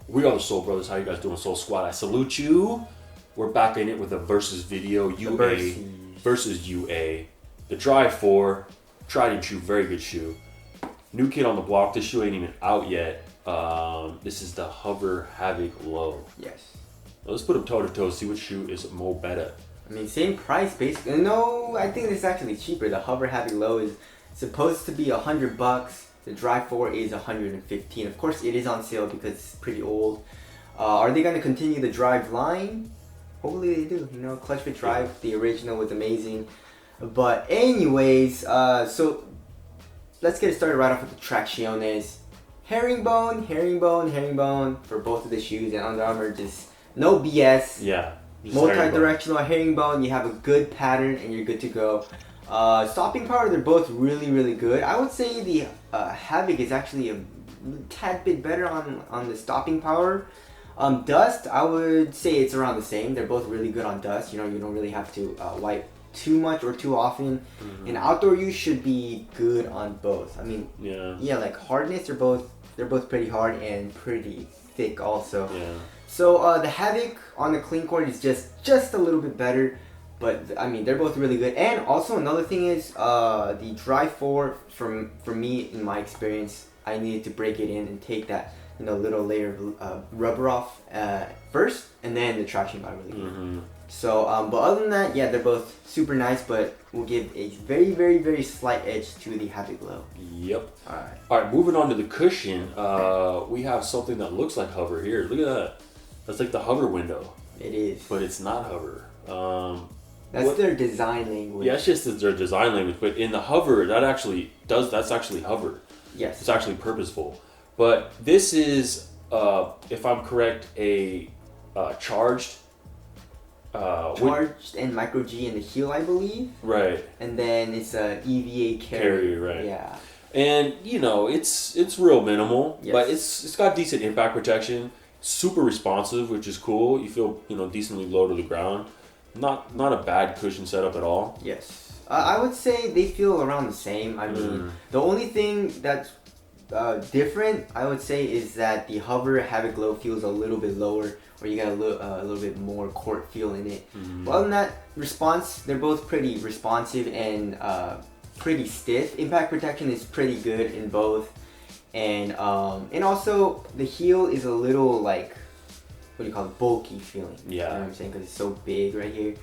We are the Soul Brothers. How you guys doing, Soul Squad? I salute you. We're back in it with a versus video. UA versus UA. The Drive 4. Tried and true. Very good shoe. New kid on the block. This shoe ain't even out yet. This is the Hovr Havoc Low. Yes. Let's put them toe to toe. See what shoe is more better. I mean, same price basically. No, I think this is actually cheaper. The Hovr Havoc Low is supposed to be $100. The Drive 4 is $115. Of course, it is on sale because it's pretty old. Are they going to continue the Drive line? Hopefully they do. You know, Clutch Fit Drive, the original was amazing. But anyways, so let's get it started right off with the Tracciones. Herringbone for both of the shoes, and Under Armour just no BS. Yeah. Multi-directional herringbone, you have a good pattern and you're good to go. Stopping power, they're both really good. I would say the Havoc is actually a tad bit better on the stopping power. Dust, I would say it's around the same. They're both really good on dust. You know, you don't really have to wipe too much or too often. And outdoor use should be good on both. I mean, yeah, like hardness, they're both pretty hard and pretty thick also. Yeah. So the Havoc on the clean court is just a little bit better, but I mean they're both really good. And also another thing is the Drive 4 for me, in my experience, I needed to break it in and take that little layer of rubber off first, and then the traction got really good. So but other than that, yeah, they're both super nice, but we'll give a very slight edge to the Havoc Low. Yep. All right, moving on to the cushion. We have something that looks like Hovr here. Look at that. That's like the Hovr window. It is. But it's not Hovr. That's their design language. Yeah, it's just their design language. But in the Hovr, that's actually Hovr. Yes. It's actually purposeful. But this is, if I'm correct, a charged. And micro G in the heel, I believe. Right. And then it's a EVA carrier. Right. Yeah. And it's real minimal, yes. But it's got decent impact protection. Super responsive, which is cool. You feel decently low to the ground. Not a bad cushion setup at all. Yes. I would say they feel around the same. I mean, the only thing that's different, I would say, is that the Hovr Havoc Low feels a little bit lower, or you got a little bit more court feel in it. But other than that, response, they're both pretty responsive and pretty stiff. Impact protection is pretty good in both. And also the heel is a little like, what do you call it, bulky feeling. Yeah. You know what I'm saying? Because it's so big right here.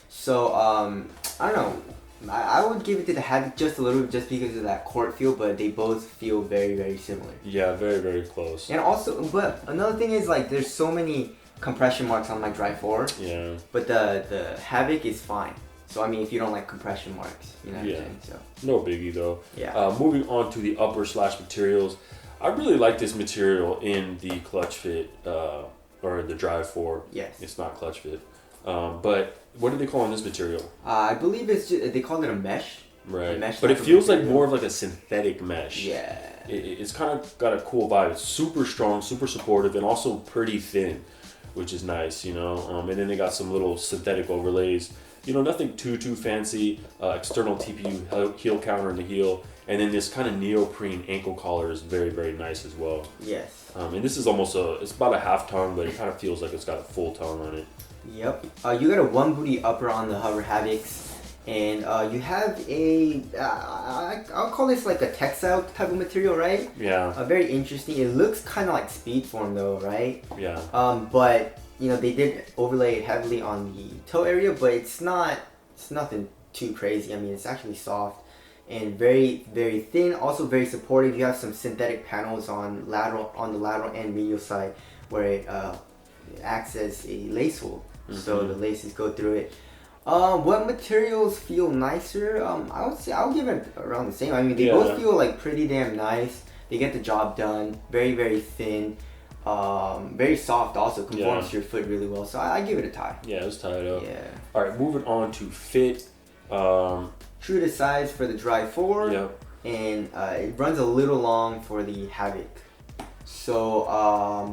So I don't know. I would give it to the Havoc just a little bit, just because of that court feel, but they both feel very similar. Yeah, very close. And also, but another thing is, like, there's so many compression marks on my Drive 4. Yeah. But the Havoc is fine. So I mean, if you don't like compression marks, you know what I'm saying? So no biggie though. Yeah. Moving on to the upper / materials. I really like this material in the Clutch Fit or the Drive 4. Yes. It's not Clutch Fit. But what do they call this material? I believe it's they call it a mesh. Right. A mesh, but it feels like more of like a synthetic mesh. Yeah. It's kind of got a cool vibe. It's super strong, super supportive, and also pretty thin, which is nice, And then they got some little synthetic overlays. Nothing too fancy. External TPU heel counter in the heel, and then this kind of neoprene ankle collar is very nice as well. Yes. And this is almost it's about a half tongue, but it kind of feels like it's got a full tongue on it. Yep. You got a one booty upper on the Hovr Havocs, and you have a I'll call this like a textile type of material, right? Yeah. Very interesting. It looks kind of like Speedform though, right? Yeah. But they did overlay it heavily on the toe area, but it's nothing too crazy. I mean, it's actually soft and very thin, also very supportive. You have some synthetic panels on the lateral and medial side where it acts as a lace hole, so the laces go through it. What materials feel nicer? I would say I'll give it around the same. I mean, they both feel like pretty damn nice. They get the job done. Very thin. Very soft, also conforms to your foot really well. So I give it a tie. Yeah, it's tied up. Yeah. All right, moving on to fit. True to size for the Drive 4. Yep. And it runs a little long for the Havoc. So,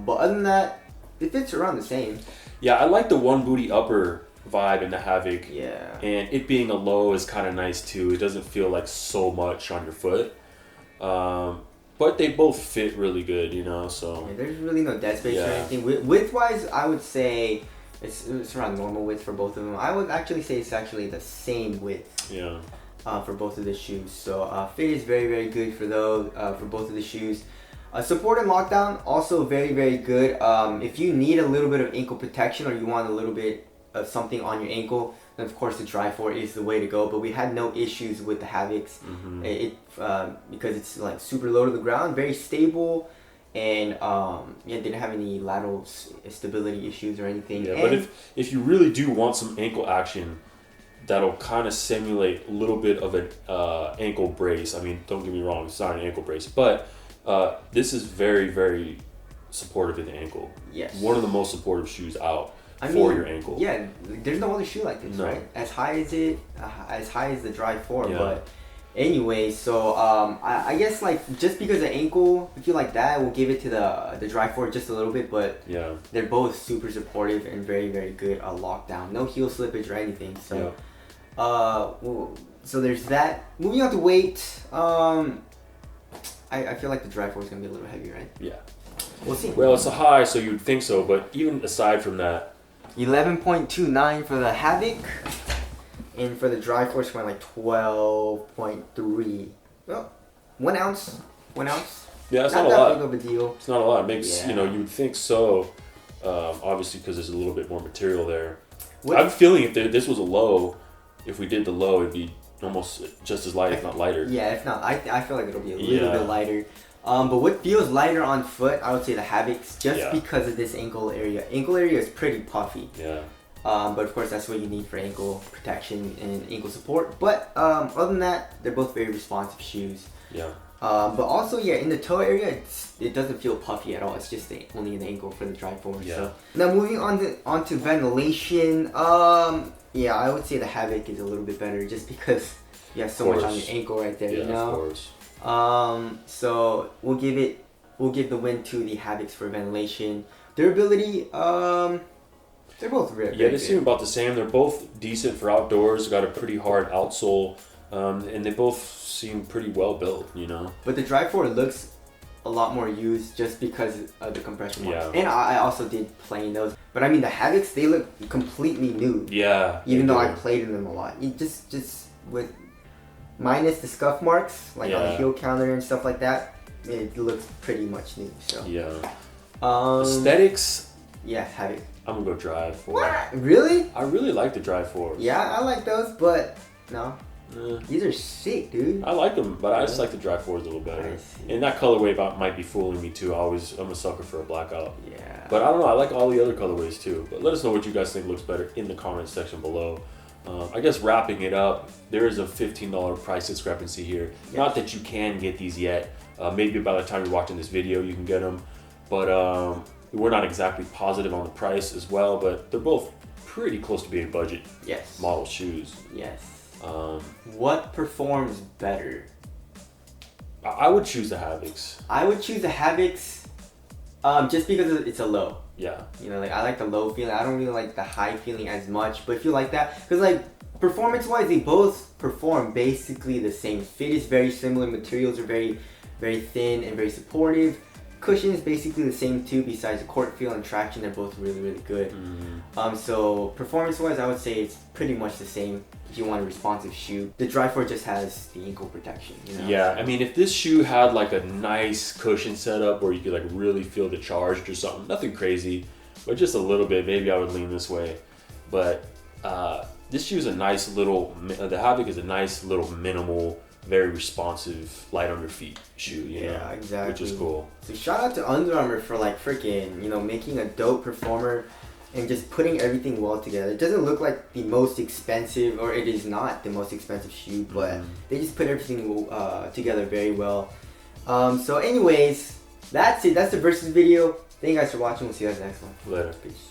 but other than that, it fits around the same. Yeah, I like the one booty upper vibe in the Havoc. Yeah. And it being a low is kind of nice too. It doesn't feel like so much on your foot. but they both fit really good, you know. So Yeah, there's really no dead space or Yeah. anything. Width-wise, I would say it's around normal width for both of them. I would actually say it's actually the same width yeah, for both of the shoes. So fit is very, very good for those for both of the shoes. Support and lockdown also very, very good. If you need a little bit of ankle protection or you want a little bit of something on your ankle, then of course the Dry4 is the way to go. But we had no issues with the Havocs. Because it's like super low to the ground, very stable, and didn't have any lateral stability issues or anything. yeah. But if you really do want some ankle action, that'll kind of simulate a little bit of an ankle brace. I mean, don't get me wrong, it's not an ankle brace, but this is very, very supportive of the ankle. Yes. One of the most supportive shoes out for your ankle. Yeah, there's no other shoe like this, No. right? As high as the Dry4, Yeah. but anyway, so I guess like just because the ankle, if you like that, we'll give it to the Dry4 just a little bit, but Yeah. they're both super supportive and very, very good lockdown. No heel slippage or anything. So so there's that. Moving on to weight, I feel like the Dry4 is gonna be a little heavy, right? Yeah. We'll see. Well, it's a high, so you'd think so, but even aside from that, 11.29 for the Havoc, and for the Dry4 it's going like 12.3. Well, 1 ounce. 1 ounce. yeah, it's Not not, a that lot. big of a deal. It's not a lot. It makes, Yeah. you would think so, obviously because there's a little bit more material there. What- I'm feeling if this was a low, if we did the low, it'd be almost just as light, if not lighter. Yeah, if not, I feel like it'll be a little Yeah. bit lighter. But what feels lighter on foot, I would say the Havocs, just Yeah. because of this ankle area. Ankle area is pretty puffy. Yeah. But of course, that's what you need for ankle protection and ankle support. But other than that, they're both very responsive shoes. Yeah. But also, yeah, in the toe area, it doesn't feel puffy at all. It's just only the ankle for the Dry4. Yeah. So now moving on to ventilation. Yeah, I would say the Havoc is a little bit better just because you have so much on your ankle right there. Yeah, You know. of course. So we'll give the win to the Havocs for ventilation. Durability, they're both very Yeah, they good. seem about the same. They're both decent for outdoors. Got a pretty hard outsole, and they both seem pretty well built. You know. But the Dry4 looks a lot more used just because of the compression marks. Yeah. And I also did play in those. But I mean, the Havocs, they look completely new. Yeah. Even they though do. I played in them a lot. You just with minus the scuff marks, like on the Yeah. heel counter and stuff like that, it looks pretty much new. So Yeah. aesthetics, yeah, Havoc. I'm gonna go Drive 4. What? Really? I really like the Drive 4s. Yeah, I like those, but no, Eh, these are sick, dude. I like them, but I just Yeah. like the Drive 4s a little better. I see. And that colorway might be fooling me too. I'm a sucker for a blackout. Yeah. But I don't know. I like all the other colorways too. But let us know what you guys think looks better in the comments section below. I guess wrapping it up, there is a $15 price discrepancy here. Yeah. Not that you can get these yet. Maybe by the time you're watching this video, you can get them. But we're not exactly positive on the price as well. But they're both pretty close to being budget Yes. model shoes. Yes. Um, What performs better? I would choose the Havocs. I would choose the Havocs, just because it's a low. Yeah. You know, like I like the low feeling. I don't really like the high feeling as much. But if you like that, because like performance-wise, they both perform basically the same. Fit is very similar. Materials are very, very thin and very supportive. Cushion is basically the same too. Besides the court feel and traction, they're both really, really good. Mm-hmm. So performance-wise, I would say it's pretty much the same. If you want a responsive shoe, the Dry4 just has the ankle protection. You know? Yeah, I mean, if this shoe had like a nice cushion setup where you could like really feel the charge or something, nothing crazy, but just a little bit, maybe I would lean this way. But this shoe is a nice little, the Havoc is a nice little minimal, very responsive, light on your feet shoe, you know? Yeah, exactly. Which is cool. So shout out to Under Armour for like freaking, making a dope performer and just putting everything well together. It doesn't look like the most expensive, or it is not the most expensive shoe, but they just put everything together very well. So anyways, that's it. That's the versus video. Thank you guys for watching. We'll see you guys next one. Later. Peace.